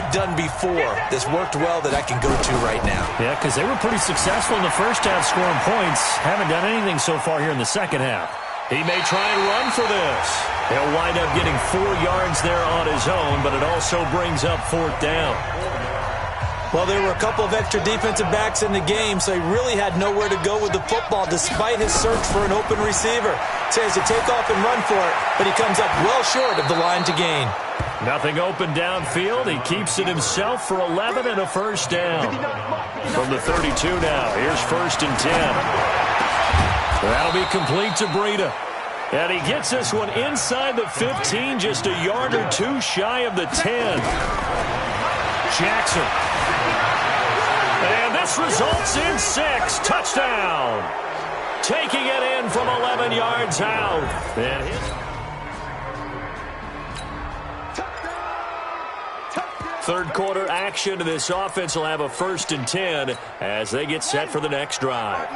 I'd done before that's worked well that I can go to right now. Yeah, because they were pretty successful in the first half scoring points. Haven't done anything so far here in the second half. He may try and run for this. He'll wind up getting 4 yards there on his own, but it also brings up 4th down. Well, there were a couple of extra defensive backs in the game, so he really had nowhere to go with the football despite his search for an open receiver. So he has to take off and run for it, but he comes up well short of the line to gain. Nothing open downfield. He keeps it himself for 11 and a first down. From the 32 now, here's 1st and 10. That'll be complete to Breida. And he gets this one inside the 15, just a yard or 2 shy of the 10. Jackson. And this results in 6. Touchdown. Taking it in from 11 yards out. And third quarter action to this offense will have a 1st and 10 as they get set for the next drive.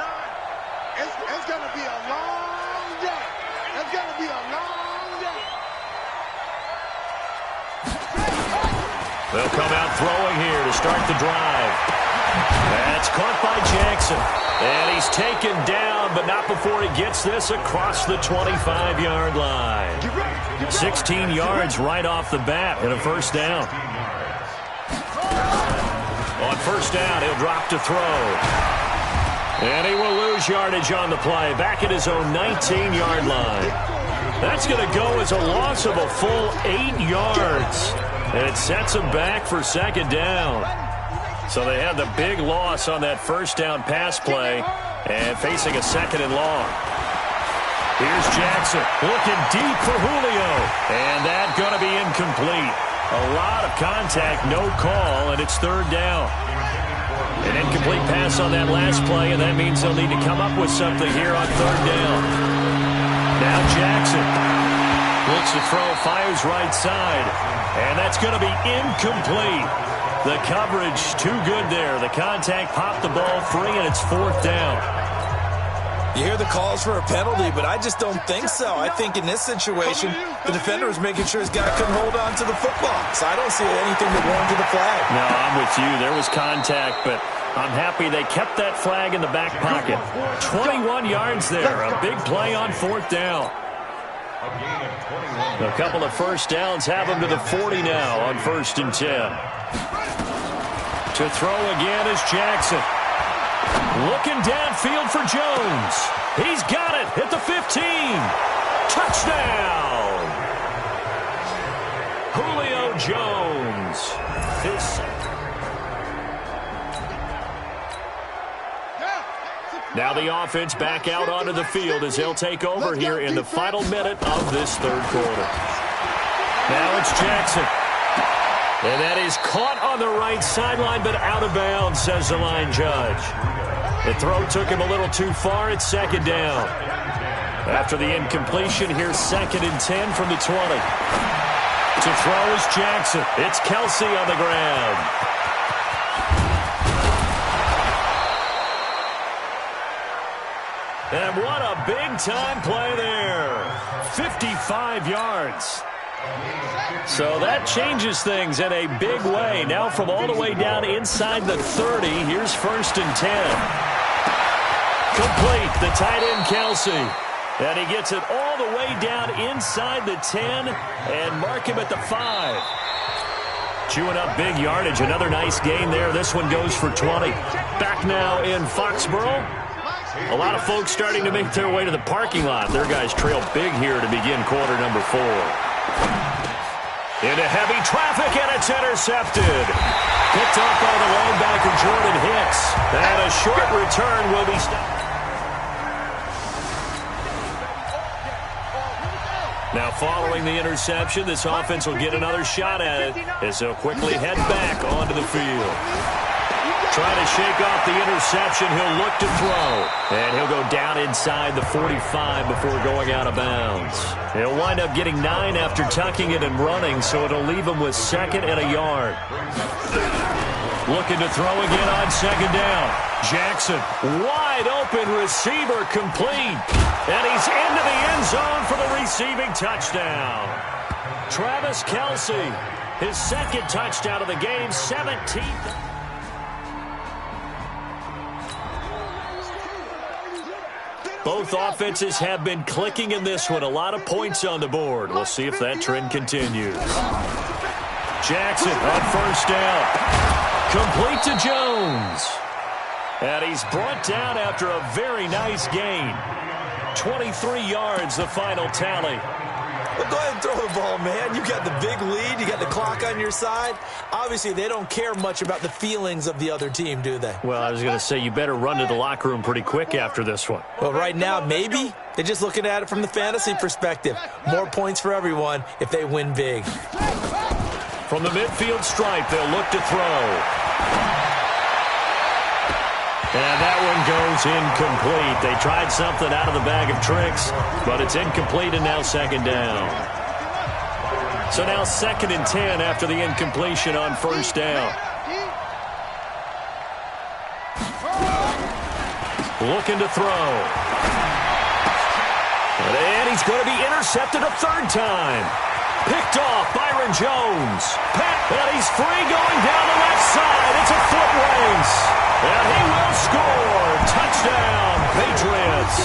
It's going to be a long day. It's going to be a long day. They'll come out throwing here to start the drive. That's caught by Jackson. And he's taken down, but not before he gets this across the 25-yard line. 16 yards right off the bat and a first down. On first down, he'll drop to throw. And he will lose yardage on the play. Back at his own 19-yard line. That's going to go as a loss of a full 8 yards. And it sets him back for 2nd down. So they had the big loss on that first down pass play and facing a 2nd and long. Here's Jackson looking deep for Julio. And that's going to be incomplete. A lot of contact, no call, and it's 3rd down. An incomplete pass on that last play, and that means they'll need to come up with something here on 3rd down. Now Jackson looks to throw, fires right side, and that's going to be incomplete. The coverage too good there. The contact popped the ball free, and it's 4th down. You hear the calls for a penalty, but I just don't think so. I think in this situation, the defender was making sure his guy couldn't hold on to the football. So I don't see anything that warranted the flag. No, I'm with you. There was contact, but I'm happy they kept that flag in the back pocket. 21 yards there. A big play on 4th down. A couple of first downs have him to the 40 now on 1st and 10. To throw again is Jackson. Looking downfield for Jones. He's got it at the 15. Touchdown. Julio Jones. Now the offense back out onto the field as they'll take over here in the final minute of this 3rd quarter. Now it's Jackson. And that is caught on the right sideline, but out of bounds, says the line judge. The throw took him a little too far. It's 2nd down. After the incompletion, here's 2nd and 10 from the 20. To throw is Jackson. It's Kelsey on the ground. And what a big-time play there. 55 yards. So that changes things in a big way. Now from all the way down inside the 30, here's 1st and 10. Complete, the tight end Kelsey. And he gets it all the way down inside the 10 and mark him at the 5. Chewing up big yardage, another nice gain there. This one goes for 20. Back now in Foxborough. A lot of folks starting to make their way to the parking lot. Their guys trail big here to begin quarter number 4. Into heavy traffic, and it's intercepted. Picked off by the linebacker, Jordan Hicks. And a short return will be stopped. Now following the interception, this offense will get another shot at it as they'll quickly head back onto the field. Trying to shake off the interception, he'll look to throw. And he'll go down inside the 45 before going out of bounds. He'll wind up getting 9 after tucking it and running, so it'll leave him with 2nd and a yard. Looking to throw again on 2nd down. Jackson, wide open receiver, complete. And he's into the end zone for the receiving touchdown. Travis Kelce. His second touchdown of the game, 17th. Both offenses have been clicking in this one. A lot of points on the board. We'll see if that trend continues. Jackson on first down. Complete to Jones. And he's brought down after a very nice gain. 23 yards, the final tally. Well, go ahead and throw the ball, man. You got the big lead. You got the clock on your side. Obviously, they don't care much about the feelings of the other team, do they? Well, I was going to say, you better run to the locker room pretty quick after this one. Well, right now, maybe. They're just looking at it from the fantasy perspective. More points for everyone if they win big. From the midfield stripe, they'll look to throw. And that one goes incomplete. They tried something out of the bag of tricks, but it's incomplete and now second down. So now 2nd and 10 after the incompletion on first down. Looking to throw. And he's going to be intercepted a 3rd time. Picked off, Byron Jones. And he's free going down the left side. It's a foot race. And he will score. Touchdown, Patriots.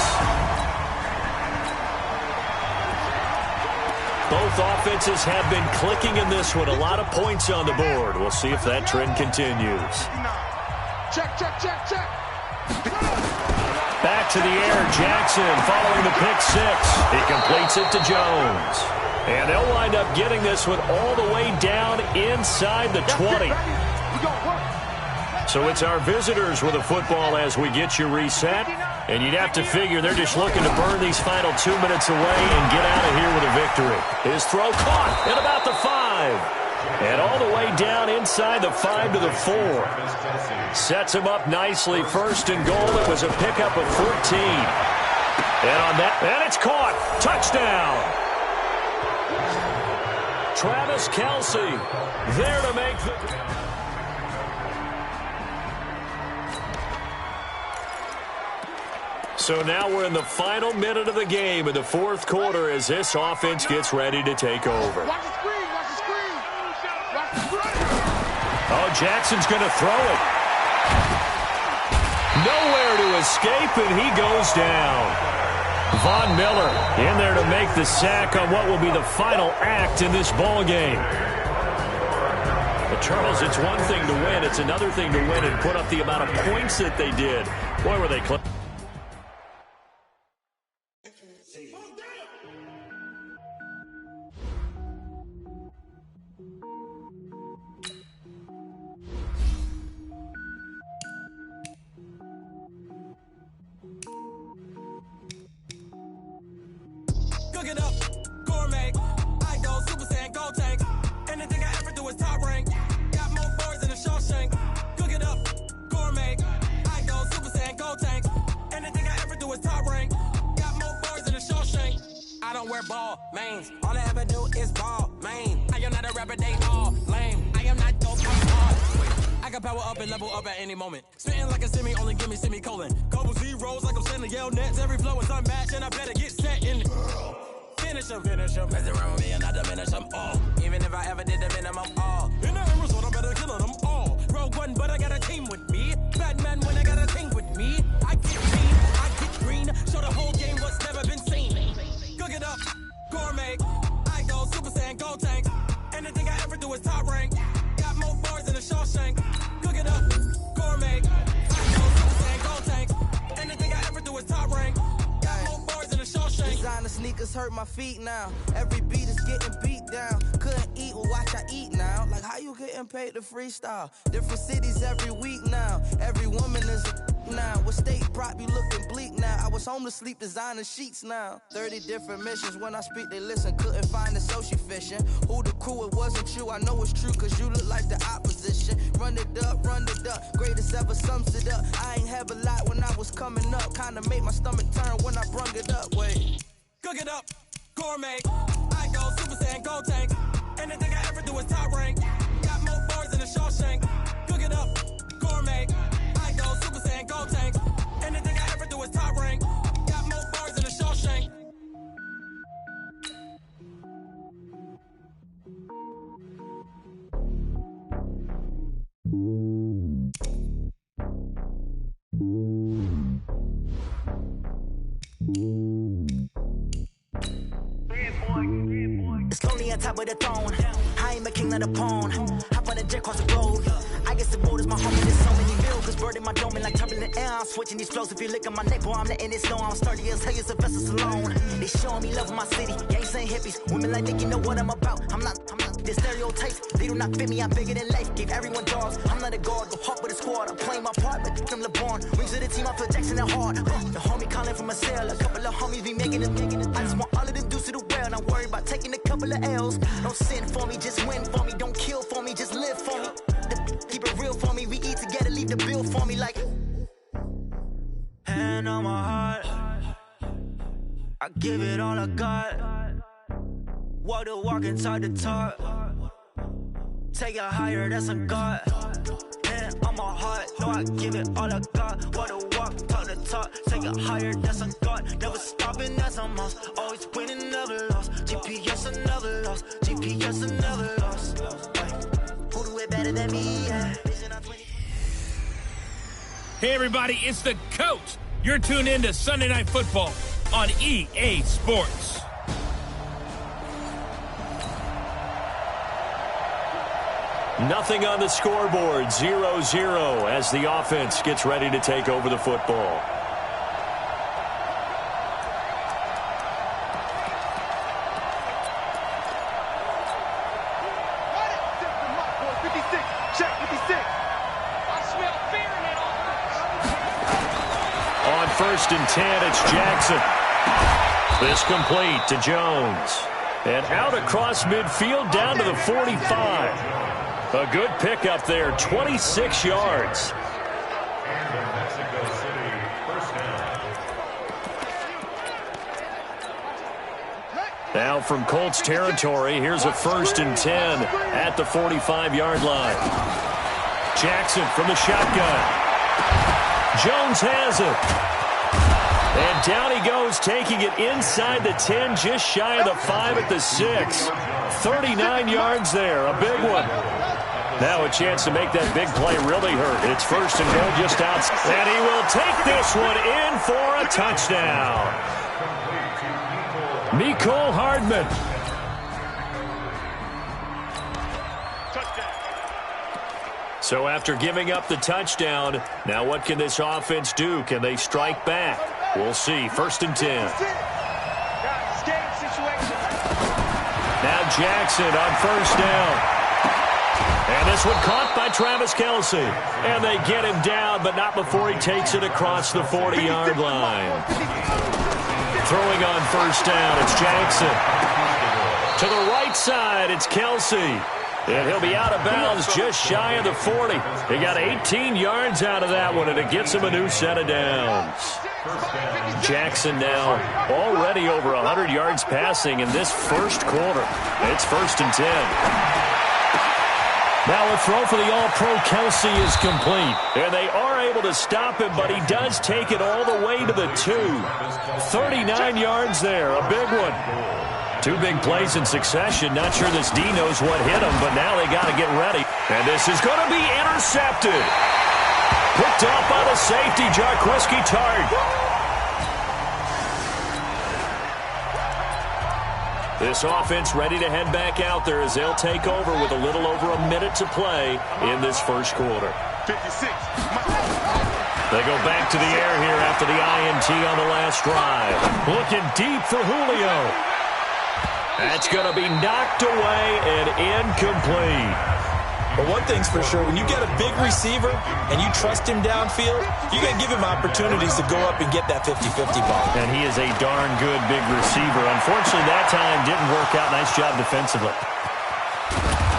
Both offenses have been clicking in this one. A lot of points on the board. We'll see if that trend continues. Check, check, check, check. Back to the air, Jackson following the pick 6. He completes it to Jones. And they'll wind up getting this one all the way down inside the 20. So it's our visitors with the football as we get you reset. And you'd have to figure they're just looking to burn these final 2 minutes away and get out of here with a victory. His throw caught at about the 5. And all the way down inside the 5 to the 4. Sets him up nicely. 1st and goal. It was a pickup of 14. And on that, and it's caught. Touchdown. Travis Kelce there to make the... So now we're in the final minute of the game in the 4th quarter as this offense gets ready to take over. Watch the screen, watch the screen. Watch the screen. Oh, Jackson's going to throw it. Nowhere to escape, and he goes down. Von Miller in there to make the sack on what will be the final act in this ball game. But Charles, it's one thing to win. It's another thing to win and put up the amount of points that they did. Boy, were they close. Cook it up, gourmet. I go Super Saiyan, go tank. Anything I ever do is top rank. Got more boys than a Shawshank. Cook it up, gourmet. I go Super Saiyan, go tank. Anything I ever do is top rank. Got more boys than a Shawshank. I don't wear ball mains. All I ever do is ball main. I am not a rapper, they all lame. I am not dope, I'm hard. I can power up and level up at any moment. Spitting like a semi, only give me semicolon. Couple zeros like I'm sending yell nets. Every flow is unmatched and I better get set in. Finish them. Mess around with me and I diminish them all. Even if I ever did the minimum, all. In the Arizona, I better kill them all. Rogue One, but I got a team with me. Batman when I got a team with me. I get clean, I get green. Show the whole game what's never been seen. Cook it up, gourmet. I go Super Saiyan, go tank. Anything I ever do is top rank. Got more bars than a Shawshank. Cook it up, gourmet. I go Super Saiyan, go tank. Anything I ever do is top rank. Designer sneakers hurt my feet now. Every beat is getting beat down. Couldn't eat, well watch I eat now. Like how you getting paid to freestyle? Different cities every week now. Every woman is a now. With state prop you looking bleak now. I was home to sleep designer sheets now. 30 different missions. When I speak they listen. Couldn't find it so she fishing. Who the crew, it wasn't you. I know it's true cause you look like the opposition. Run it up. Greatest ever sums it up. I ain't have a lot when I was coming up. Kinda made my stomach turn when I brung it up. Wait. Cook it up, gourmet. I go Super Saiyan, go tank. Anything I ever do is top rank. Got more bars than a Shawshank. Cook it up, gourmet. I go Super Saiyan, go tank. Anything I ever do is top rank. Got more bars than a Shawshank. top of the throne. I ain't a king of the pawn. Hop on the jet across the globe. I guess the road is my home, and there's so many mil. Cause bird in my dome and like turbulent air. I'm switching these flows. If you look at my neck, boy, I'm letting it snow. I'm sturdy as hell, it's a vessel alone. They showing me love in my city. Gangs ain't hippies. Women like Nick, you know what I'm about. I'm not the stereotypes. They do not fit me, I'm bigger than life. Gave everyone dogs. I'm not a guard, go hard with a squad. I'm playing my part, but from LeBron. Wings of the team, I feel Jackson and hard. The homie calling from a cell. A couple of homies be making it. I just want all of them dudes to the well. Not worried about taking a couple of L's. Don't sin for me, just win for me. Don't kill for me, just live for me. Keep it real for me. We eat together, leave the bill for me like. Hand on my heart, I give it all I got. Walk the walk and talk the talk. Take it higher, that's a God. Hand on my heart, no, I give it all I got. Walk the walk, talk the talk. Take it higher, that's a God. Never stopping, that's a must. Always winning, never lost. GPS, I never lost. GPS, I never lost. Who do it better than me? Yeah. Hey, everybody, it's the coach. You're tuned in to Sunday Night Football on EA Sports. Nothing on the scoreboard, 0-0 as the offense gets ready to take over the football. On 1st and 10, it's Jackson. This complete to Jones. And out across midfield down to the 45. A good pickup there, 26 yards. Now from Colts territory, here's a 1st and 10 at the 45-yard line. Jackson from the shotgun. Jones has it. And down he goes, taking it inside the 10, just shy of the 5 at the 6. 39 yards there, a big one. Now a chance to make that big play really hurt. It's 1st and goal just outside. And he will take this one in for a touchdown. Mecole Hardman. So after giving up the touchdown, now what can this offense do? Can they strike back? We'll see. 1st and 10. Now Jackson on 1st down. And this one caught by Travis Kelce. And they get him down, but not before he takes it across the 40-yard line. Throwing on 1st down, it's Jackson. To the right side, it's Kelce. And he'll be out of bounds just shy of the 40. He got 18 yards out of that one, and it gets him a new set of downs. Jackson now already over 100 yards passing in this first quarter. It's 1st and 10. Now a throw for the All-Pro Kelce is complete. And they are able to stop him, but he does take it all the way to the 2. 39 yards there, a big one. 2 big plays in succession. Not sure this D knows what hit him, but now they got to get ready. And this is going to be intercepted. Picked off by the safety, Jarquiski Tart. This offense ready to head back out there as they'll take over with a little over a minute to play in this first quarter. 56. They go back to the air here after the INT on the last drive. Looking deep for Julio. That's going to be knocked away and incomplete. But one thing's for sure, when you get a big receiver and you trust him downfield, you got to give him opportunities to go up and get that 50-50 ball. And he is a darn good big receiver. Unfortunately, that time didn't work out. Nice job defensively.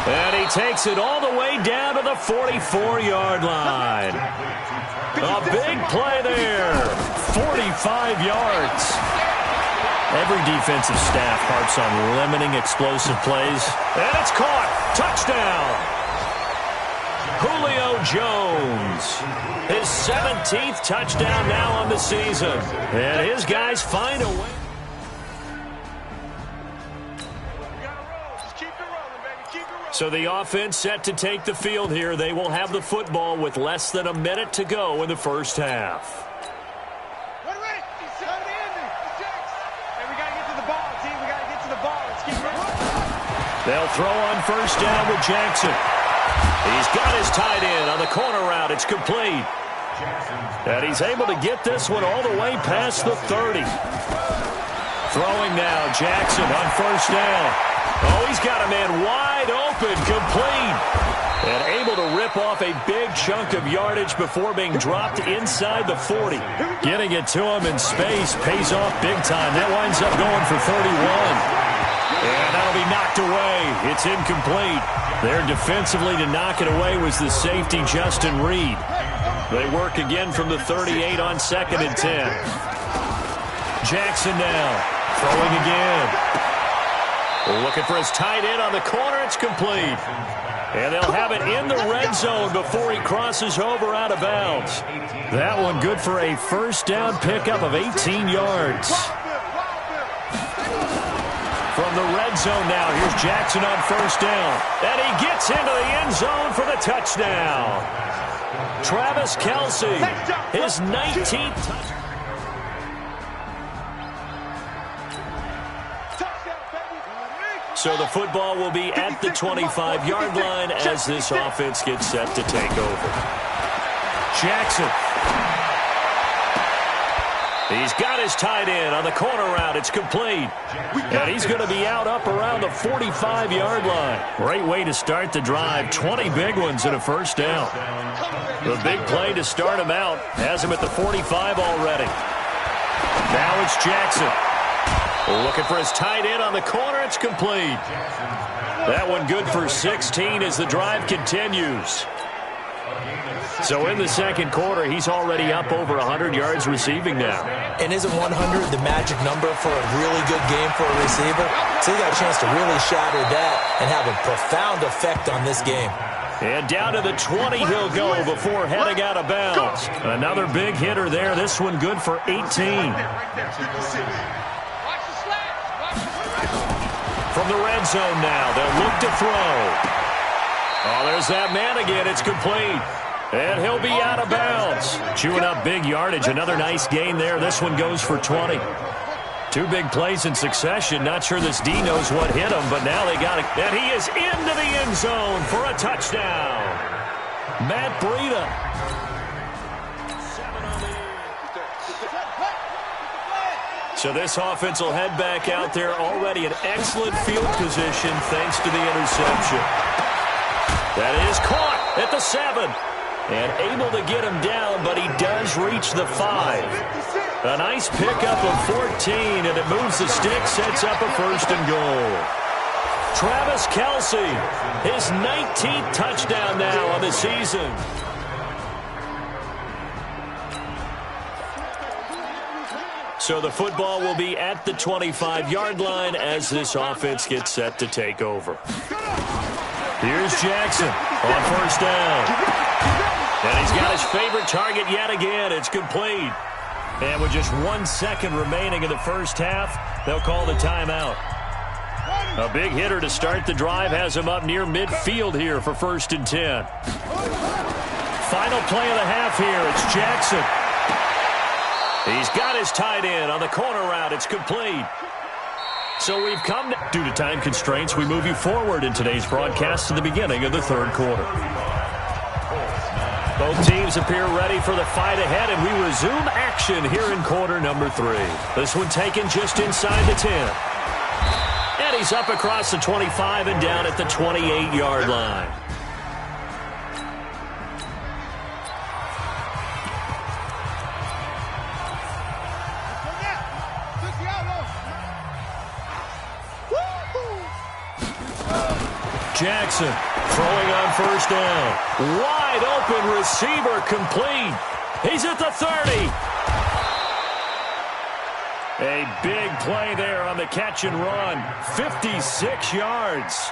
And he takes it all the way down to the 44-yard line. A big play there. 45 yards. Every defensive staff harps on limiting explosive plays. And it's caught. Touchdown. Julio Jones. His 17th touchdown now on the season. And his guys find a way. So the offense set to take the field here. They will have the football with less than a minute to go in the first half. They'll throw on first down with Jackson. He's got his tight end on the corner route. It's complete. And he's able to get this one all the way past the 30. Throwing now, Jackson on first down. Oh, he's got a man wide open, complete. And able to rip off a big chunk of yardage before being dropped inside the 40. Getting it to him in space pays off big time. That winds up going for 31. And that'll be knocked away. It's incomplete. There defensively to knock it away was the safety, Justin Reed. They work again from the 38 on 2nd and 10. Jackson now throwing again. Looking for his tight end on the corner. It's complete. And they'll have it in the red zone before he crosses over out of bounds. That one good for a first down pickup of 18 yards. From the red zone now, here's Jackson on first down. And he gets into the end zone for the touchdown. Travis Kelce, his 19th touchdown. So the football will be at the 25-yard line as this offense gets set to take over. Jackson. He's got his tight end on the corner route. It's complete. And he's going to be out up around the 45-yard line. Great way to start the drive. 20 big ones and a first down. The big play to start him out has him at the 45 already. Now it's Jackson. Looking for his tight end on the corner. It's complete. That one good for 16 as the drive continues. So in the second quarter, he's already up over 100 yards receiving now. And isn't 100 the magic number for a really good game for a receiver? So he got a chance to really shatter that and have a profound effect on this game. And down to the 20 he'll go before heading out of bounds. Another big hitter there. This one good for 18. From the red zone now, they'll look to throw. Oh, there's that man again. It's complete. And he'll be out of bounds. Chewing up big yardage. Another nice gain there. This one goes for 20. Two big plays in succession. Not sure this D knows what hit him, but now they got it. And he is into the end zone for a touchdown. Matt Breida. So this offense will head back out there already in excellent field position thanks to the interception. That is caught at the 7. And able to get him down, but he does reach the 5. A nice pickup of 14, and it moves the stick, sets up a first and goal. Travis Kelce, his 19th touchdown now on the season. So the football will be at the 25-yard line as this offense gets set to take over. Here's Jackson on first down. And he's got his favorite target yet again. It's complete. And with just 1 second remaining in the first half, they'll call the timeout. A big hitter to start the drive has him up near midfield here for 1st and 10. Final play of the half here. It's Jackson. He's got his tight end on the corner route. It's complete. So we've come to, due to time constraints, we move you forward in today's broadcast to the beginning of the third quarter. Both teams appear ready for the fight ahead, and we resume action here in quarter number 3. This one taken just inside the 10. And he's up across the 25 and down at the 28-yard line. Jackson throwing on first down. Wide open receiver complete. He's at the 30. A big play there on the catch and run. 56 yards.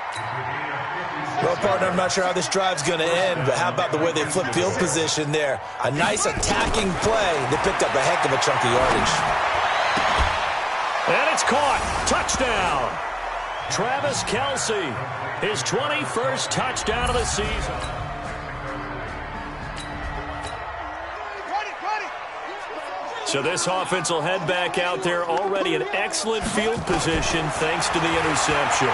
Well, partner, I'm not sure how this drive's going to end, but how about the way they flip field position there? A nice attacking play. They picked up a heck of a chunk of yardage. And it's caught. Touchdown. Travis Kelce, his 21st touchdown of the season. So this offense will head back out there already in excellent field position thanks to the interception.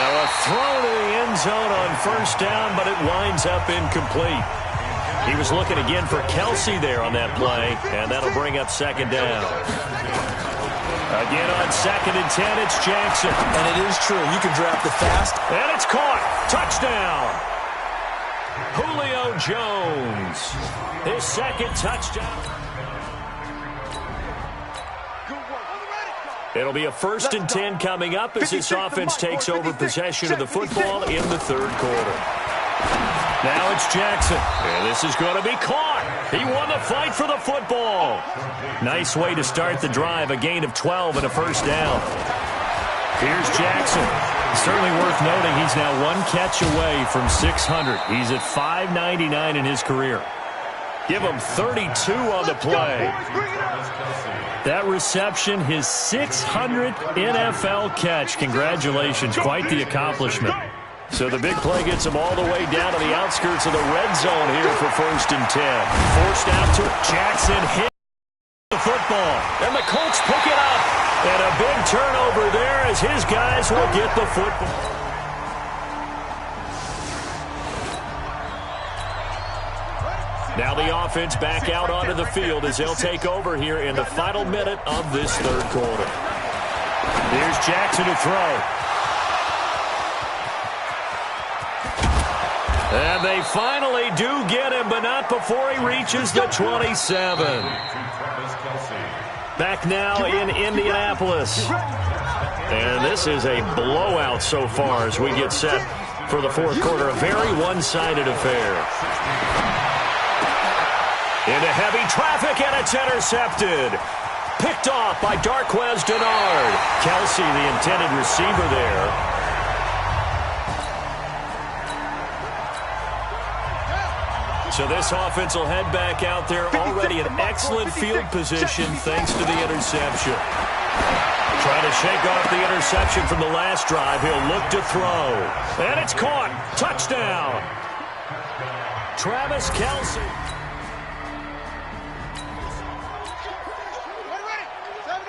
Now a throw to the end zone on first down, but it winds up incomplete. He was looking again for Kelsey there on that play, and that'll bring up second down. Again on 2nd and 10, it's Jackson. And it is true. You can draft it fast. And it's caught. Touchdown. Julio Jones. His second touchdown. It'll be a 1st and 10 coming up as this offense takes over possession of the football in the 3rd quarter. Now it's Jackson. And this is going to be caught. He won the fight for the football. Nice way to start the drive. A gain of 12 and a first down. Here's Jackson. Certainly worth noting he's now 1 catch away from 600. He's at 599 in his career. Give him 32 on the play. That reception, his 600th NFL catch. Congratulations. Quite the accomplishment. So the big play gets him all the way down to the outskirts of the red zone here for 1st and 10. Forced out to Jackson hit the football. And the Colts pick it up. And a big turnover there as his guys will get the football. Now the offense back out onto the field as they'll take over here in the final minute of this 3rd quarter. Here's Jackson to throw. And they finally do get him, but not before he reaches the 27. Back now in Indianapolis. And this is a blowout so far as we get set for the 4th quarter. A very one-sided affair. Into heavy traffic, and it's intercepted. Picked off by Darquez Dennard. Kelsey, the intended receiver there. So this offense will head back out there already in excellent field position thanks to the interception. Trying to shake off the interception from the last drive. He'll look to throw. And it's caught. Touchdown. Travis Kelsey.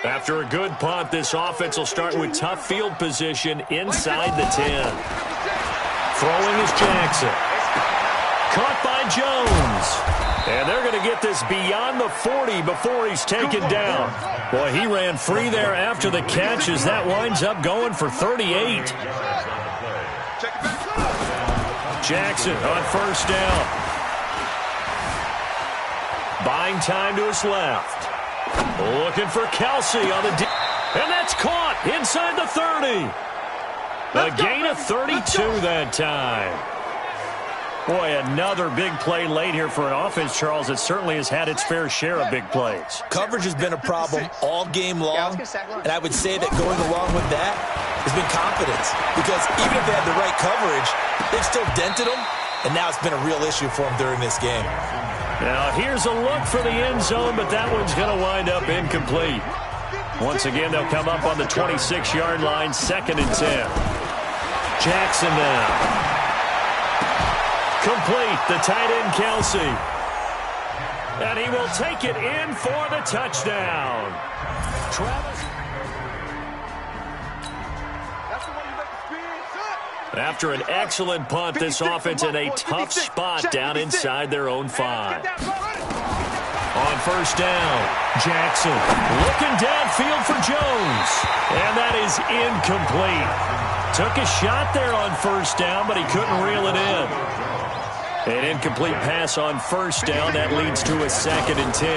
After a good punt, this offense will start with tough field position inside the 10. Throwing is Jackson. Caught by Jones. And they're going to get this beyond the 40 before he's taken down. Boy, he ran free there after the catch as that winds up going for 38. Jackson on first down. Buying time to his left. Looking for Kelsey on the deep. And that's caught inside the 30. A gain of 32 that time. Boy, another big play late here for an offense, Charles, that certainly has had its fair share of big plays. Coverage has been a problem all game long, and I would say that going along with that has been confidence. Because even if they had the right coverage, they've still dented them, and now it's been a real issue for them during this game. Now, here's a look for the end zone, but that one's going to wind up incomplete. Once again, they'll come up on the 26-yard line, 2nd and 10. Jackson now. Complete, the tight end Kelsey. And he will take it in for the touchdown. Travis. After an excellent punt, this offense in a tough spot down inside their own 5. On first down, Jackson looking downfield for Jones. And that is incomplete. Took a shot there on first down, but he couldn't reel it in. An incomplete pass on first down. That leads to a 2nd and 10.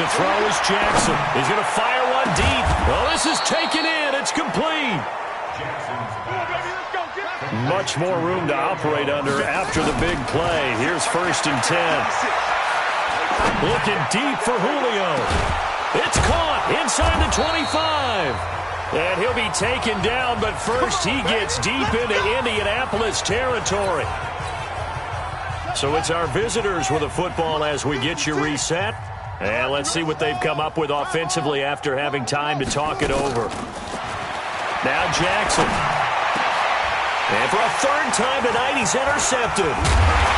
To throw is Jackson. He's going to fire one deep. Well, this is taken in. It's complete. Much more room to operate under after the big play. Here's 1st and 10. Looking deep for Julio. It's caught inside the 25. And he'll be taken down, but first he gets deep into Indianapolis territory. So it's our visitors with the football as we get you reset. And let's see what they've come up with offensively after having time to talk it over. Now Jackson. And for a 3rd time tonight, he's intercepted.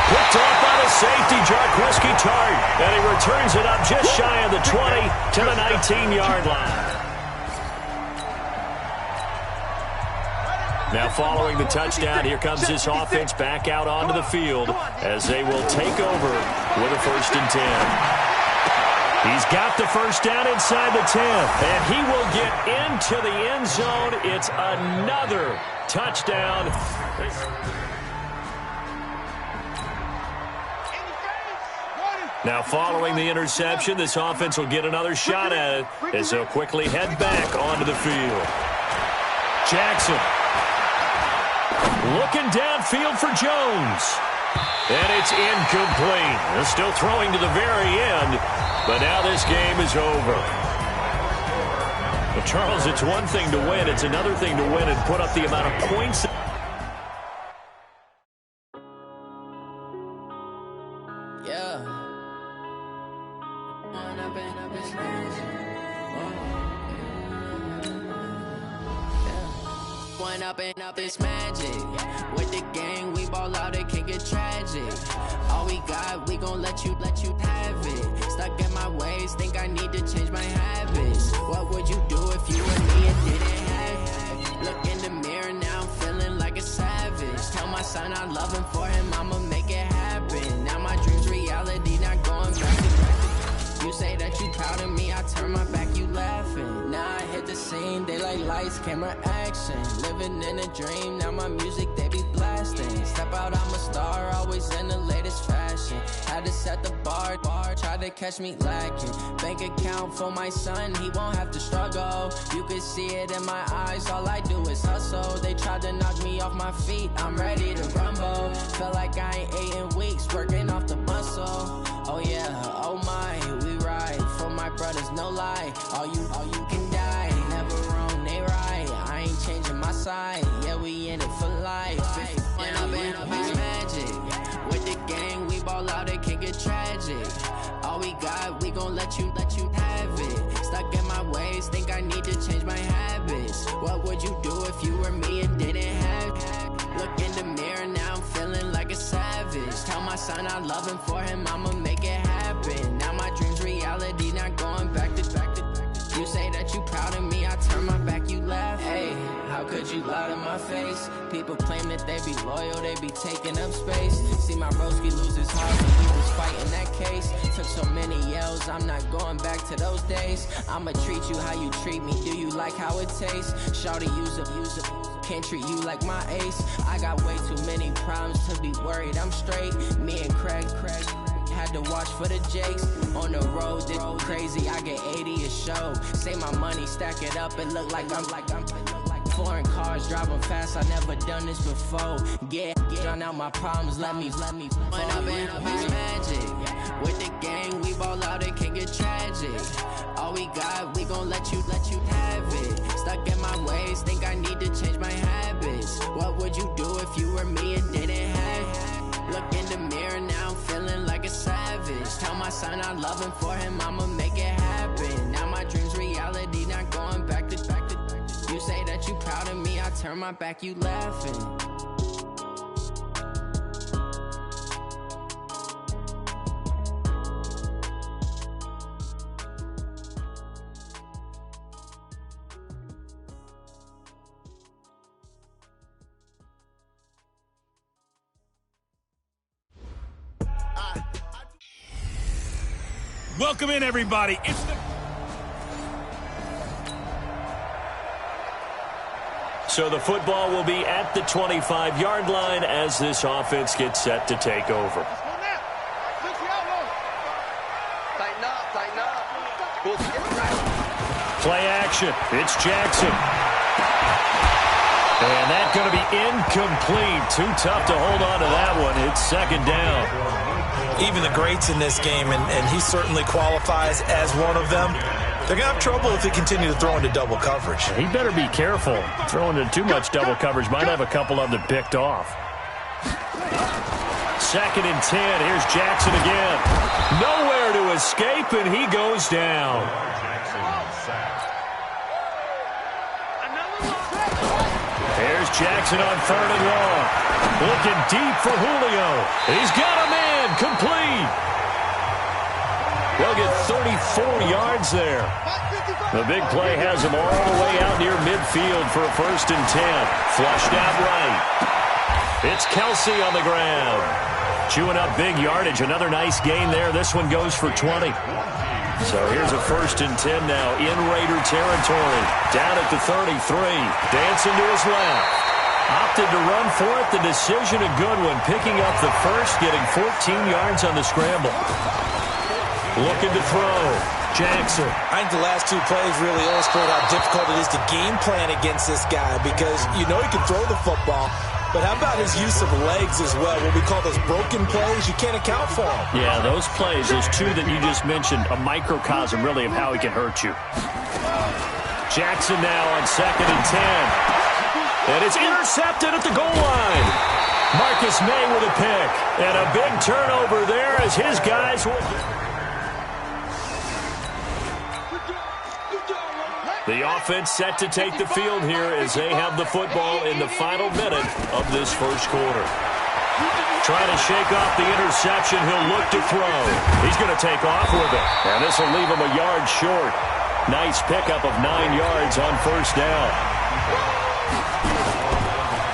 Picked off by the safety, Jarquiski Tart. And he returns it up just shy of the 20 to the 19-yard line. Now following the touchdown, here comes this offense back out onto the field as they will take over with a 1st and 10. He's got the first down inside the 10, and he will get into the end zone. It's another touchdown. Now following the interception, this offense will get another shot at it as they'll quickly head back onto the field. Jackson looking downfield for Jones. And it's incomplete. They're still throwing to the very end, but now this game is over. Well, Charles, it's one thing to win. It's another thing to win and put up the amount of points. Up this magic with the gang, we ball out, it can get tragic. All we got, we gon' let you have it. Stuck in my ways, think I need to change my habits. What would you do if you were me and didn't have it? Look in the mirror now, I'm feeling like a savage. Tell my son I love him, for him I'ma make it happen. Now my dreams reality, not going back to back. You say that you proud of me, I turn my back, you laughing. Now I hit the scene, they like lights, camera, action. Living in a dream, now my music, they be blasting. Step out, I'm a star, always in the latest fashion. Had to set the bar, try to catch me lacking. Bank account for my son, he won't have to struggle. You can see it in my eyes, all I do is hustle. They tried to knock me off my feet, I'm ready to rumble. Felt like I ain't ate in weeks, working off the muscle. Oh yeah, oh my, we ride for my brothers, no lie. All you can die, never wrong, they right. I ain't changing my side, yeah, we in it for life. When I've been up this magic with the gang, we ball out, it can get tragic. All we got, we gon' let you have it. Stuck in my ways, think I need to change my habits. What would you do if you were me and didn't have it? Look in the mirror, now I'm feeling like a savage. Tell my son I love him, for him I'ma make it happen. Now my dreams reality, not going back to back. You say that you proud of me, I turn my back, you laugh. Hey, how could you lie to my face? People claim that they be loyal, they be taking up space. See my broski lose his heart when he was fighting that case. Took so many yells, I'm not going back to those days. I'ma treat you how you treat me, do you like how it tastes? Shawty, use up, can't treat you like my ace. I got way too many problems to be worried, I'm straight. Me and Craig had to watch for the Jakes. On the road, this crazy, I get 80 a show. Say my money, stack it up, it look like I'm foreign cars, driving fast, I never done this before. Get on out my problems, let me When I've been up this magic with the gang, we ball out, it can get tragic. All we got, we gon' let you have it. Stuck in my ways, think I need to change my habits. What would you do if you were me and didn't have it? Look in the mirror, now I'm feeling like a savage. Tell my son I love him, for him I'ma make it happen. Now my dreams reality, not going back to back. You say that you proud of me, I turn my back, you laughing. Welcome in, everybody. It's the... So the football will be at the 25-yard line as this offense gets set to take over. Play action. It's Jackson. And that's going to be incomplete. Too tough to hold on to that one. It's 2nd down. Even the greats in this game, and he certainly qualifies as one of them, they're going to have trouble if they continue to throw into double coverage. He better be careful. Throwing into too much double coverage might have a couple of them picked off. 2nd and 10. Here's Jackson again. Nowhere to escape, and he goes down. There's Jackson on 3rd and long. Looking deep for Julio. He's got a man complete. They'll get 34 yards there. The big play has them all the way out near midfield for a 1st and 10. Flushed out right. It's Kelsey on the ground. Chewing up big yardage. Another nice gain there. This one goes for 20. So here's a 1st and 10 now in Raider territory. Down at the 33. Dancing to his left. Opted to run for it. The decision a good one. Picking up the first, getting 14 yards on the scramble. Looking to throw. Jackson. I think the last 2 plays really illustrate how difficult it is to game plan against this guy because you know he can throw the football, but how about his use of legs as well? What we call those broken plays, you can't account for them. Yeah, those plays, those 2 that you just mentioned, a microcosm really of how he can hurt you. Jackson now on 2nd and 10. And it's intercepted at the goal line. Marcus May with a pick. And a big turnover there as his guys will... The offense set to take the field here as they have the football in the final minute of this first quarter. Trying to shake off the interception. He'll look to throw. He's going to take off with it. And this will leave him a yard short. Nice pickup of 9 yards on 1st down.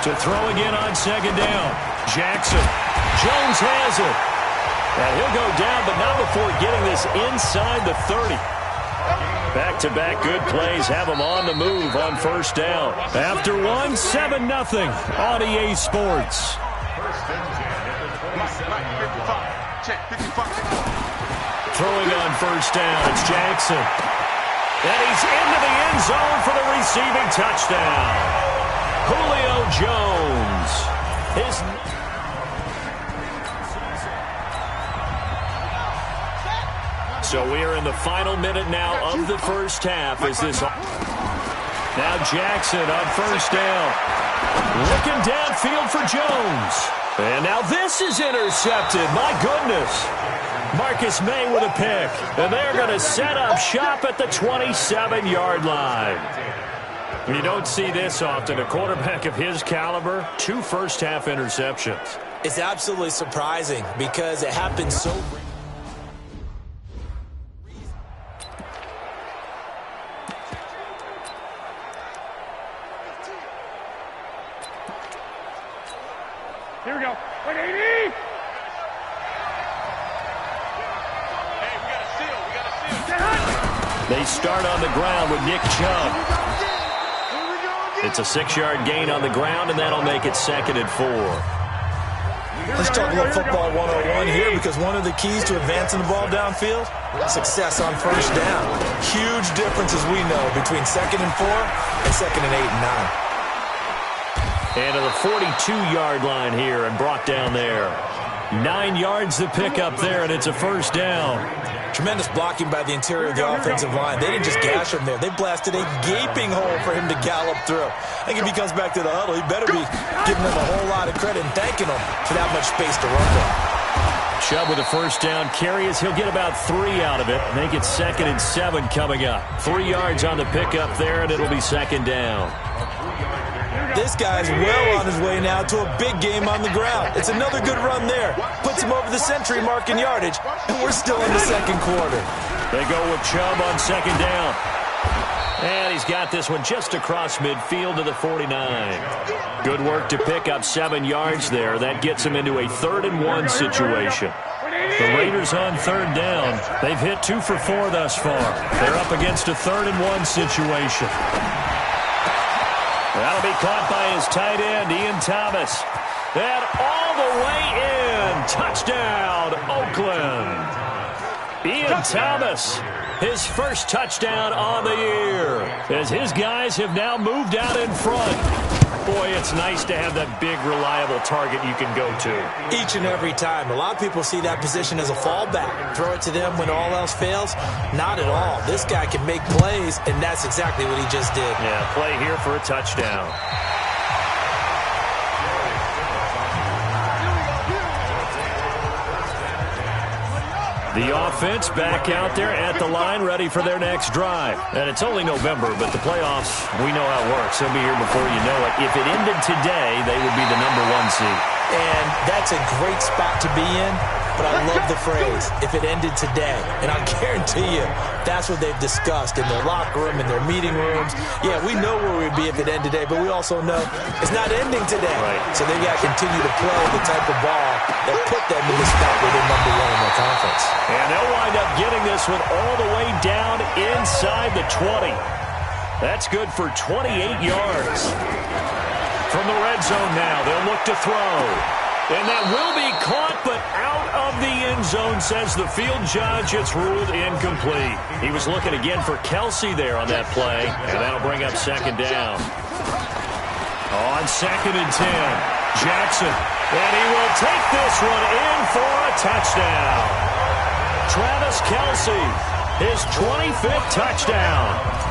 To throw again on 2nd down. Jackson. Jones has it. And he'll go down, but not before getting this inside the 30. Back-to-back good plays have them on the move on 1st down. After one, 7-0 on EA Sports. Throwing on 1st down, it's Jackson. And he's into the end zone for the receiving touchdown. Julio Jones. So we are in the final minute now of the first half as this... Now Jackson on 1st down. Looking downfield for Jones. And now this is intercepted. My goodness. Marcus May with a pick. And they're going to set up shop at the 27-yard line. You don't see this often. A quarterback of his caliber, 2 first-half interceptions. It's absolutely surprising because it happened so... Here we go. 180! Hey, we got a seal. They start on the ground with Nick Chubb. It's a 6-yard gain on the ground, and that'll make it 2nd and 4. Let's talk about football 101 here because one of the keys to advancing the ball downfield, success on 1st down. Huge difference, as we know, between 2nd and 4 and 2nd and 8 and 9. And to the 42-yard line here and brought down there. 9 yards to pick up there, and it's a 1st down. Tremendous blocking by the interior of the offensive line. They didn't just gash him there. They blasted a gaping hole for him to gallop through. I think if he comes back to the huddle, he better be giving them a whole lot of credit and thanking them for that much space to run with. Chubb with a 1st down carry as he'll get about 3 out of it. Make it 2nd and 7 coming up. 3 yards on the pickup there, and it'll be 2nd down. This guy's well on his way now to a big game on the ground. It's another good run there. Puts him over the century mark in yardage, and we're still in the 2nd quarter. They go with Chubb on 2nd down. And he's got this one just across midfield to the 49. Good work to pick up 7 yards there. That gets him into a 3rd and 1 situation. The Raiders on 3rd down. They've hit 2 for 4 thus far. They're up against a 3rd and 1 situation. That'll be caught by his tight end, Ian Thomas. And all the way in. Touchdown, Oakland. Ian Thomas, his first touchdown on the year, as his guys have now moved out in front. Boy, it's nice to have that big, reliable target you can go to. Each and every time. A lot of people see that position as a fallback. Throw it to them when all else fails. Not at all. This guy can make plays, and that's exactly what he just did. Yeah, play here for a touchdown. The offense back out there at the line, ready for their next drive. And it's only November, but the playoffs, we know how it works. They'll be here before you know it. If it ended today, they would be the #1 seed. And that's a great spot to be in. but I love the phrase, if it ended today. And I guarantee you, that's what they've discussed in their locker room, in their meeting rooms. Yeah, we know where we'd be if it ended today, but we also know it's not ending today. Right. So they've got to continue to play the type of ball that put them in the spot where they're number one in their conference. And they'll wind up getting this one all the way down inside the 20. That's good for 28 yards. From the red zone now, they'll look to throw. And that will be caught, but out of the end zone, says the field judge. It's ruled incomplete. He was looking again for Kelsey there on that play, and that'll bring up second down. On 2nd and 10, Jackson. And he will take this one in for a touchdown. Travis Kelsey, his 25th touchdown,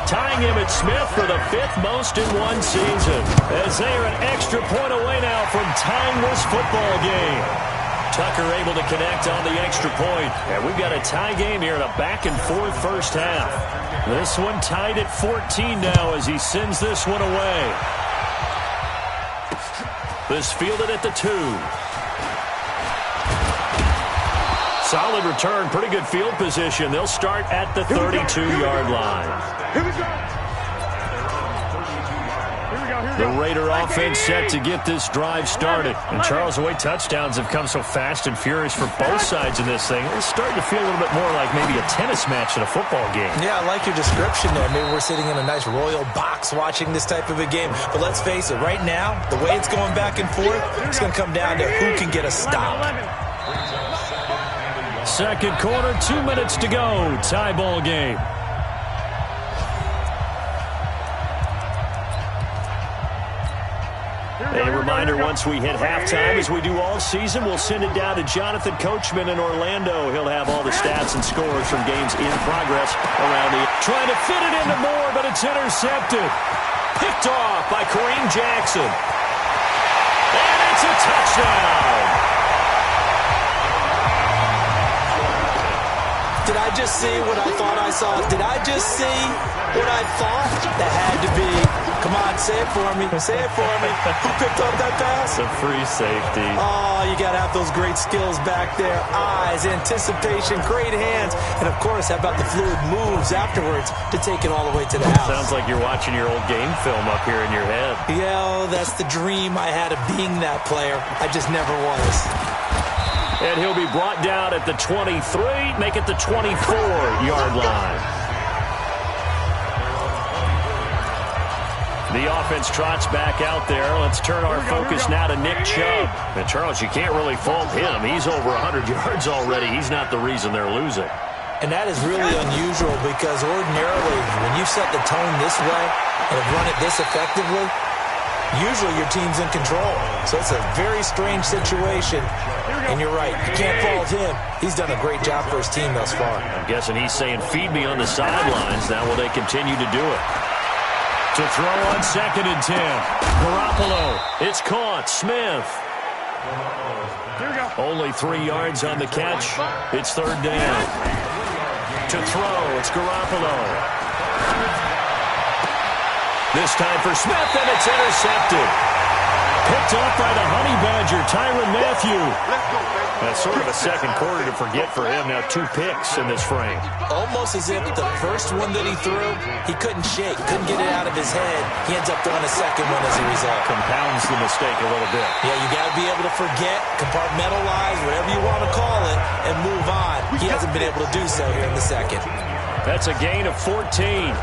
tying him at Smith for the 5th most in one season, as they are an extra point away now from tying this football game. Tucker able to connect on the extra point, and we've got a tie game here in a back-and-forth first half. This one tied at 14 now as he sends this one away. This fielded at the 2. Solid return, pretty good field position. They'll start at the 32-yard line. Here we go. The Raider offense set to get this drive started. And Charles, the way touchdowns have come so fast and furious for both sides in this thing, it's starting to feel a little bit more like maybe a tennis match in a football game. Yeah, I like your description there. Maybe we're sitting in a nice royal box watching this type of a game. But let's face it, right now, the way it's going back and forth, it's going to come down to who can get a stop. Second quarter, 2 minutes to go. Tie ball game. A reminder, once we hit halftime, as we do all season, we'll send it down to Jonathan Coachman in Orlando. He'll have all the stats and scores from games in progress around the... Trying to fit it into Moore, but it's intercepted. Picked off by Kareem Jackson. And it's a touchdown. Did I just see what I thought I saw? Did I just see what I thought? That had to be. Come on, say it for me. Say it for me. Who picked up that pass? The free safety. Oh, you got to have those great skills back there. Eyes, anticipation, great hands. And, of course, how about the fluid moves afterwards to take it all the way to the house? Sounds like you're watching your old game film up here in your head. Yeah, oh, that's the dream I had of being that player. I just never was. And he'll be brought down at the 23, make it the 24-yard line. The offense trots back out there. Let's turn our focus now to Nick Chubb. And Charles, you can't really fault him. He's over 100 yards already. He's not the reason they're losing. And that is really unusual because ordinarily when you set the tone this way and have run it this effectively, usually your team's in control. So it's a very strange situation. And you're right, you can't fault him. He's done a great job for his team thus far. I'm guessing he's saying, feed me on the sidelines. Now will they continue to do it? To throw on 2nd and 10. Garoppolo. It's caught. Smith. Only 3 yards on the catch. It's 3rd down. To throw, it's Garoppolo. This time for Smith, and it's intercepted. Picked off by the Honey Badger, Tyrann Mathieu. That's sort of a second quarter to forget for him. Now 2 picks in this frame. Almost as if the first one that he threw, he couldn't shake, couldn't get it out of his head. He ends up throwing a second one as a result. Compounds the mistake a little bit. Yeah, you got to be able to forget, compartmentalize, whatever you want to call it, and move on. He hasn't been able to do so here in the second. That's a gain of 14.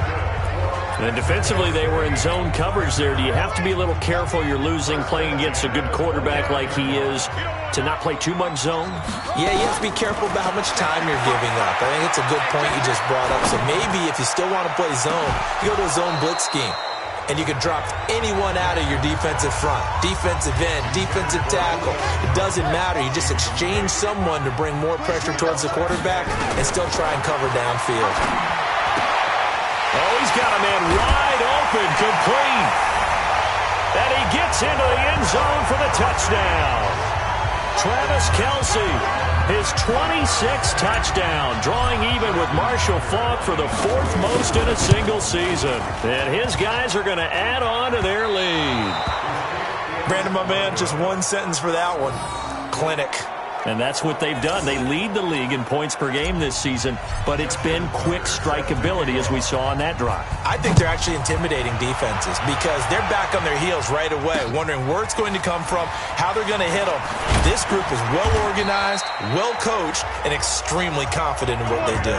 And defensively, they were in zone coverage there. Do you have to be a little careful? You're losing, playing against a good quarterback like he is, to not play too much zone? Yeah, you have to be careful about how much time you're giving up. I think it's a good point you just brought up. So maybe if you still want to play zone, you go to a zone blitz scheme. And you can drop anyone out of your defensive front, defensive end, defensive tackle. It doesn't matter. You just exchange someone to bring more pressure towards the quarterback and still try and cover downfield. Oh, he's got a man wide open, complete. And he gets into the end zone for the touchdown. Travis Kelsey, his 26th touchdown, drawing even with Marshall Faulk for the 4th most in a single season. And his guys are going to add on to their lead. Brandon, my man, just one sentence for that one. Clinic. And that's what they've done. They lead the league in points per game this season, but it's been quick strikeability as we saw on that drive. I think they're actually intimidating defenses because they're back on their heels right away, wondering where it's going to come from, how they're going to hit them. This group is well organized, well coached, and extremely confident in what they do.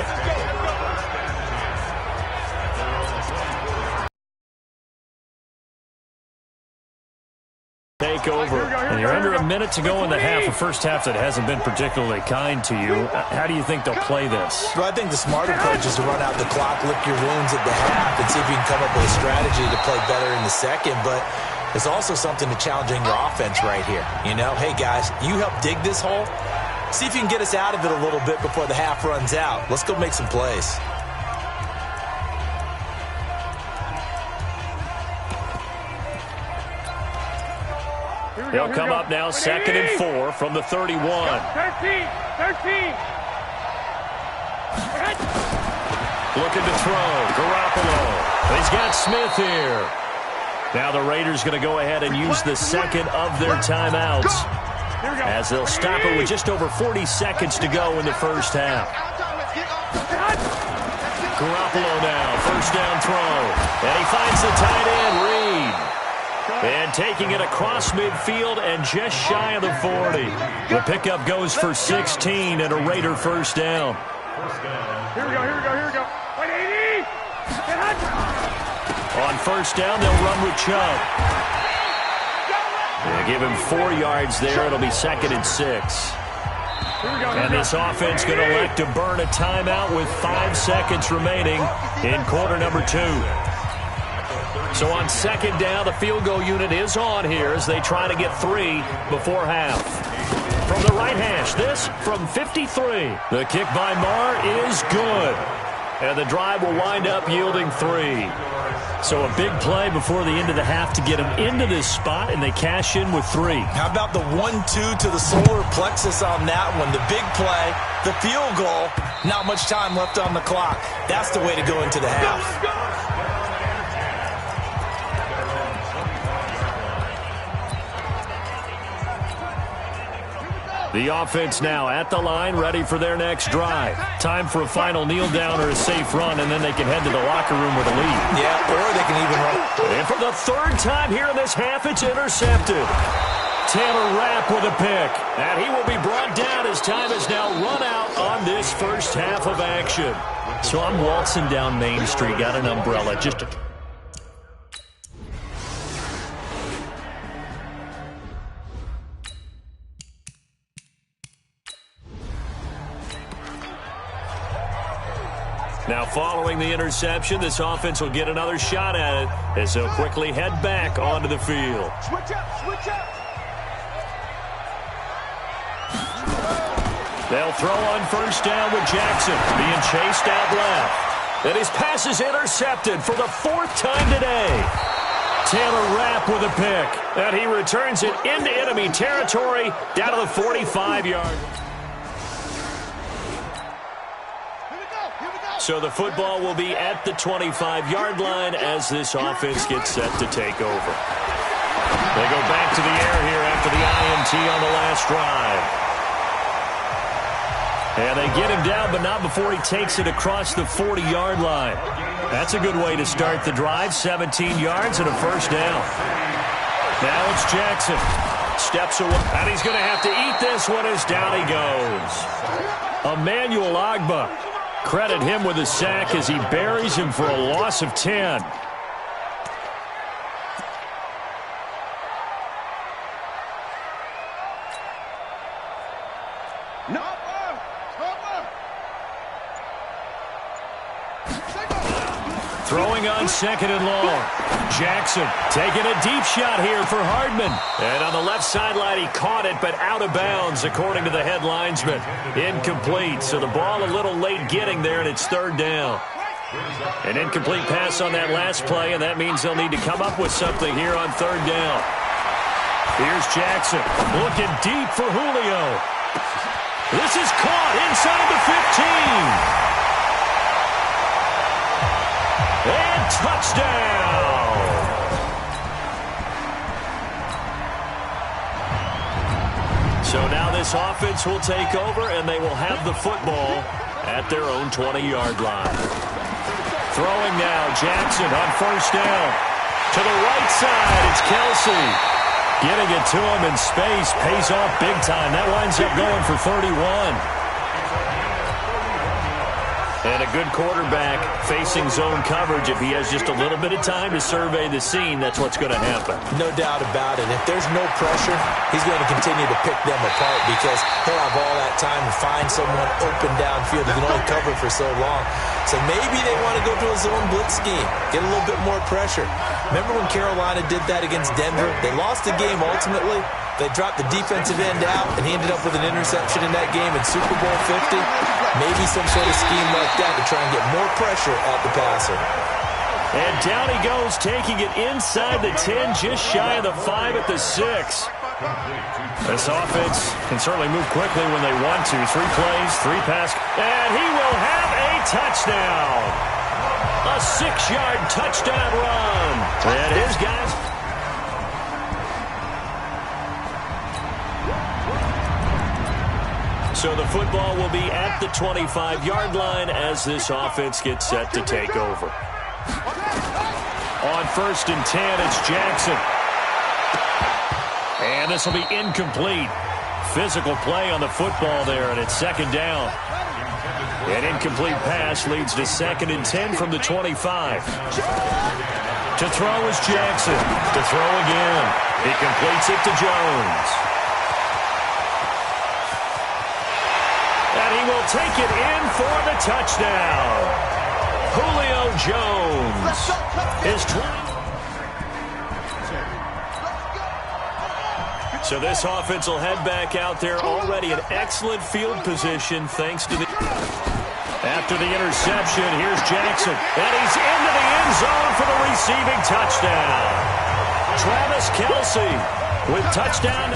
Take over, and you're under a minute to go in the half, a first half that hasn't been particularly kind to you. How do you think they'll play this? Well, I think the smart approach is to run out the clock, lick your wounds at the half, and see if you can come up with a strategy to play better in the second. But there's also something to challenging your offense right here. You know, hey, guys, you help dig this hole. See if you can get us out of it a little bit before the half runs out. Let's go make some plays. They'll come up now, 2nd and 4 from the 31. 13. Looking to throw. Garoppolo. He's got Smith here. Now the Raiders going to go ahead and use the second of their timeouts as they'll stop it with just over 40 seconds to go in the first half. Garoppolo now, first down throw. And he finds the tight end, Reed. And taking it across midfield and just shy of the 40. The pickup goes for 16 and a Raider first down. Here we go. 180. On first down, they'll run with Chubb. They give him 4 yards there. It'll be 2nd and 6. And this offense going to elect to burn a timeout with 5 seconds remaining in quarter number 2. So on 2nd down, the field goal unit is on here as they try to get 3 before half. From the right hash, this from 53. The kick by Marr is good. And the drive will wind up yielding 3. So a big play before the end of the half to get them into this spot, and they cash in with 3. How about the 1-2 to the solar plexus on that one? The big play, the field goal, not much time left on the clock. That's the way to go into the half. The offense now at the line, ready for their next drive. Time for a final kneel down or a safe run, and then they can head to the locker room with a lead. Yeah, or they can even run. And for the 3rd time here in this half, it's intercepted. Taylor Rapp with a pick. And he will be brought down as time has now run out on this first half of action. So I'm waltzing down Main Street, got an umbrella, just a... Now, following the interception, this offense will get another shot at it as they'll quickly head back onto the field. Switch up. They'll throw on first down with Jackson being chased out left. And his pass is intercepted for the 4th time today. Taylor Rapp with a pick. And he returns it into enemy territory down to the 45-yard. So the football will be at the 25-yard line as this offense gets set to take over. They go back to the air here after the INT on the last drive. And they get him down, but not before he takes it across the 40-yard line. That's a good way to start the drive. 17 yards and a first down. Now it's Jackson. Steps away, and he's going to have to eat this one as down he goes. Emmanuel Ogbah. Credit him with a sack as he buries him for a loss of 10. Throwing on 2nd and long. Jackson taking a deep shot here for Hardman. And on the left sideline, he caught it, but out of bounds, according to the head linesman. Incomplete, so the ball a little late getting there, and it's 3rd down. An incomplete pass on that last play, and that means they'll need to come up with something here on 3rd down. Here's Jackson looking deep for Julio. This is caught inside the 15. And touchdown! So now this offense will take over, and they will have the football at their own 20-yard line. Throwing now, Jackson on first down. To the right side, it's Kelsey. Getting it to him in space pays off big time. That winds up going for 31. And a good quarterback facing zone coverage. If he has just a little bit of time to survey the scene, that's what's going to happen. No doubt about it. If there's no pressure, he's going to continue to pick them apart because he'll have all that time to find someone open downfield. He can only cover for so long. So maybe they want to go to a zone blitz scheme, get a little bit more pressure. Remember when Carolina did that against Denver? They lost the game ultimately. They dropped the defensive end out, and he ended up with an interception in that game in Super Bowl 50. Maybe some sort of scheme like that to try and get more pressure at the passer. And down he goes, taking it inside the 10, just shy of the 5 at the 6. This offense can certainly move quickly when they want to. 3 plays, 3 pass, and he will have a touchdown. A 6-yard touchdown run. And his guys... So the football will be at the 25-yard line as this offense gets set to take over. On 1st and 10, it's Jackson. And this will be incomplete. Physical play on the football there, and it's 2nd down. An incomplete pass leads to 2nd and 10 from the 25. To throw is Jackson. To throw again. He completes it to Jones. And he will take it in for the touchdown. Julio Jones is 20. So this offense will head back out there, already in excellent field position thanks to the... After the interception, here's Jackson. And he's into the end zone for the receiving touchdown. Travis Kelce with touchdown.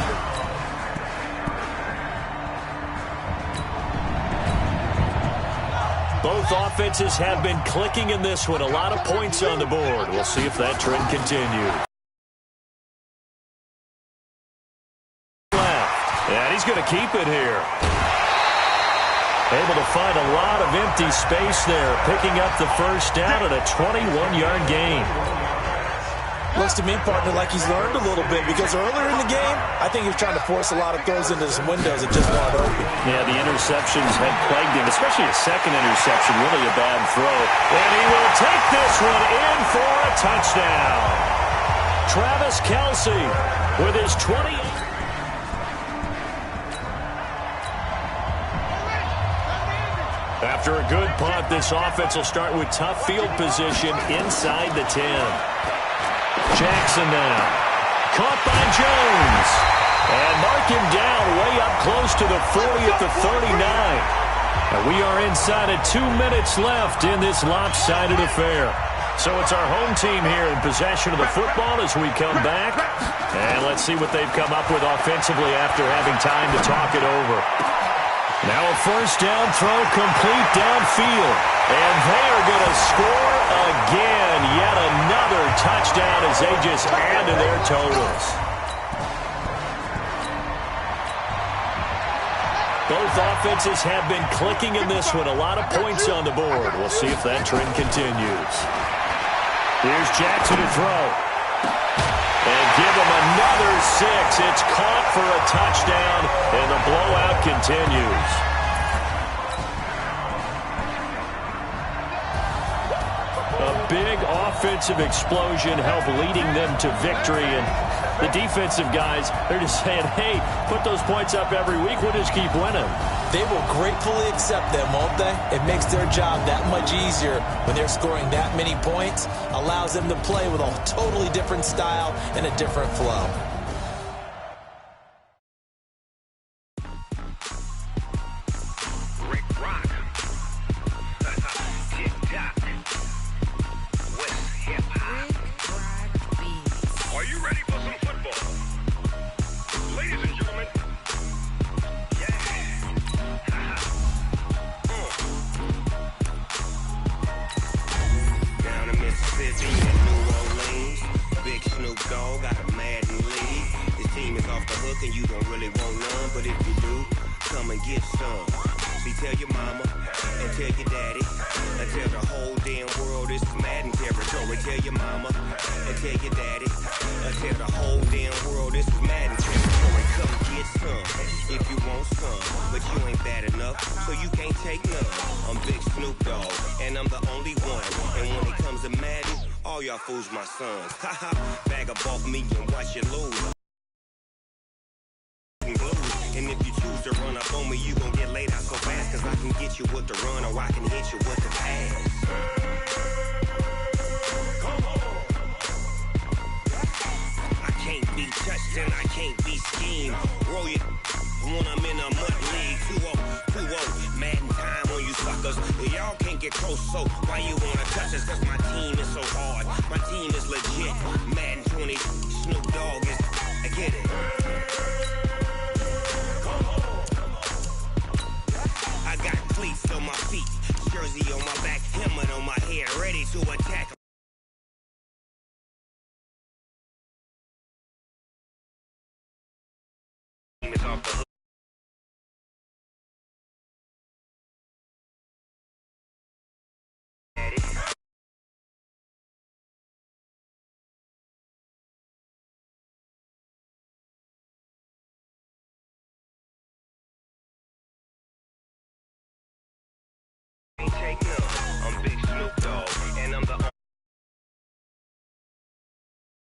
Both offenses have been clicking in this one. A lot of points on the board. We'll see if that trend continues. And he's going to keep it here. Able to find a lot of empty space there, picking up the first down at a 21-yard gain. Looks to me, partner, like he's learned a little bit because earlier in the game, I think he was trying to force a lot of throws into some windows that just weren't open. Yeah, the interceptions had plagued him, especially a second interception, really a bad throw. And he will take this one in for a touchdown. Travis Kelce with his 20th. After a good punt, this offense will start with tough field position inside the 10. Jackson now. Caught by Jones. And mark him down way up close to the 40 at the 39. And we are inside of 2 minutes left in this lopsided affair. So it's our home team here in possession of the football as we come back. And let's see what they've come up with offensively after having time to talk it over. Now a first down throw complete downfield. And they are going to score again. Yet another touchdown as they just add to their totals. Both offenses have been clicking in this one. A lot of points on the board. We'll see if that trend continues. Here's Jackson to throw. And give him another 6. It's caught for a touchdown, and the blowout continues. A big offensive explosion helped leading them to victory, and the defensive guys, they're just saying, hey, put those points up every week, we'll just keep winning. They will gratefully accept them, won't they? It makes their job that much easier when they're scoring that many points, allows them to play with a totally different style and a different flow. Mississippi and New Orleans, Big Snoop Dogg got a Madden lead. But if you do, come and get some. See, tell your mama and tell your daddy and tell the whole damn world this is Madden territory. Tell your mama and tell your daddy and tell the whole damn world this is Madden territory. Come get some if you want some, but you ain't bad enough, so you can't take none. I'm Big Snoop Dogg, and I'm the only one. And when it comes to Madden, all y'all fools my sons. Haha, bag up off me and watch you lose. And if you choose to run up on me, you gon' get laid out so fast, cause I can get you with the run or I can hit you with the pass. I can't be touched and I can't be schemed. Roll you when I'm in a mud league. 2-0, Madden time on you suckers. Y'all can't get close, so why you wanna touch us? Cause my team is so hard, my team is legit. Madden 20, Snoop Dogg is, I get it. I got cleats on my feet, jersey on my back, helmet on my head, ready to attack. Is off the hook. Ain't take none. I'm Big Snoop Dogg.